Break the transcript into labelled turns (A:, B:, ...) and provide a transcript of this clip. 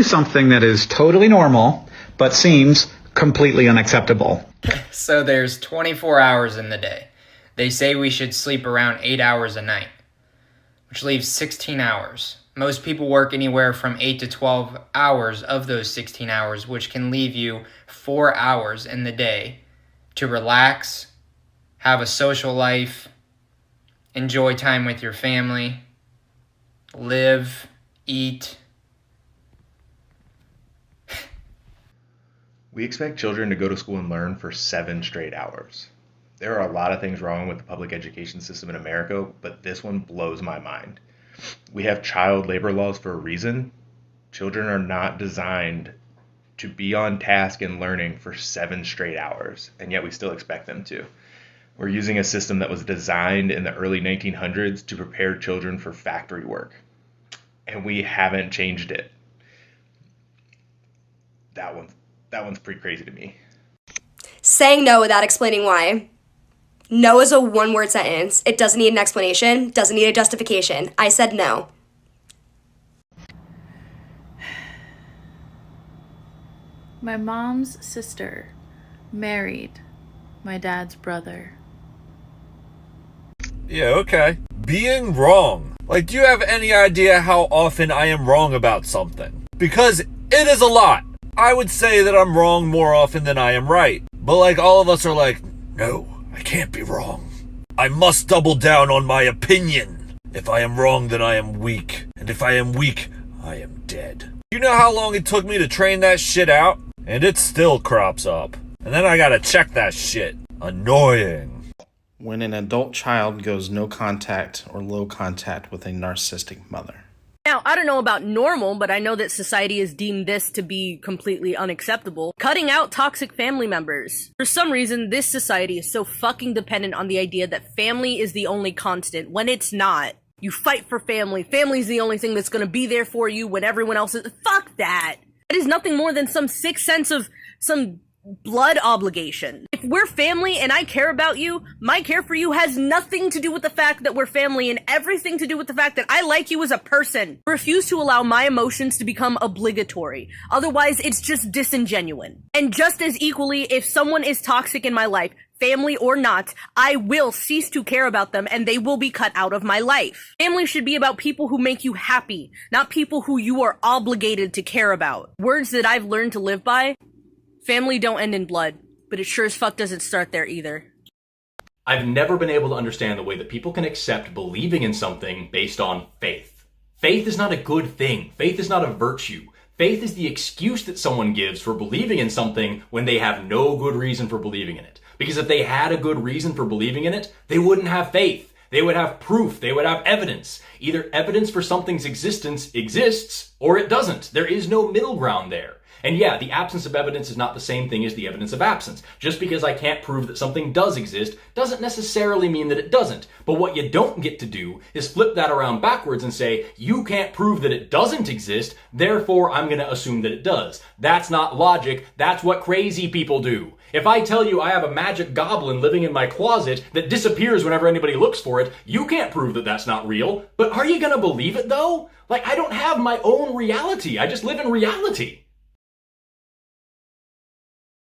A: you something that is totally normal, but seems completely unacceptable.
B: So there's 24 hours in the day. They say we should sleep around 8 hours a night, which leaves 16 hours. Most people work anywhere from 8 to 12 hours of those 16 hours, which can leave you 4 hours in the day to relax, have a social life, enjoy time with your family, live, eat.
C: We expect children to go to school and learn for 7 straight hours. There are a lot of things wrong with the public education system in America, but this one blows my mind. We have child labor laws for a reason. Children are not designed to be on task and learning for 7 straight hours, and yet we still expect them to. We're using a system that was designed in the early 1900s to prepare children for factory work, and we haven't changed it. That one's pretty crazy to me.
D: Saying no without explaining why. No is a one-word sentence. It doesn't need an explanation, doesn't need a justification. I said no.
E: My mom's sister married my dad's brother.
F: Yeah, okay. Being wrong. Like, do you have any idea how often I am wrong about something? Because it is a lot. I would say that I'm wrong more often than I am right. But like, all of us are like, no, I can't be wrong. I must double down on my opinion. If I am wrong, then I am weak. And if I am weak, I am dead. You know how long it took me to train that shit out? And it still crops up. And then I gotta check that shit. Annoying.
G: When an adult child goes no contact or low contact with a narcissistic mother.
H: Now, I don't know about normal, but I know that society has deemed this to be completely unacceptable. Cutting out toxic family members. For some reason, this society is so fucking dependent on the idea that family is the only constant, when it's not. You fight for family. Family's the only thing that's gonna be there for you when everyone else is— fuck that! That is nothing more than some sick sense of some blood obligation. If we're family and I care about you, my care for you has nothing to do with the fact that we're family and everything to do with the fact that I like you as a person. I refuse to allow my emotions to become obligatory. Otherwise, it's just disingenuous. And just as equally, if someone is toxic in my life, family or not, I will cease to care about them and they will be cut out of my life. Family should be about people who make you happy, not people who you are obligated to care about. Words that I've learned to live by: family don't end in blood, but it sure as fuck doesn't start there either.
I: I've never been able to understand the way that people can accept believing in something based on faith. Faith is not a good thing. Faith is not a virtue. Faith is the excuse that someone gives for believing in something when they have no good reason for believing in it. Because if they had a good reason for believing in it, they wouldn't have faith. They would have proof. They would have evidence. Either evidence for something's existence exists, or it doesn't. There is no middle ground there. And yeah, the absence of evidence is not the same thing as the evidence of absence. Just because I can't prove that something does exist doesn't necessarily mean that it doesn't. But what you don't get to do is flip that around backwards and say, you can't prove that it doesn't exist, therefore I'm going to assume that it does. That's not logic. That's what crazy people do. If I tell you I have a magic goblin living in my closet that disappears whenever anybody looks for it, you can't prove that that's not real. But are you going to believe it though? Like, I don't have my own reality. I just live in reality.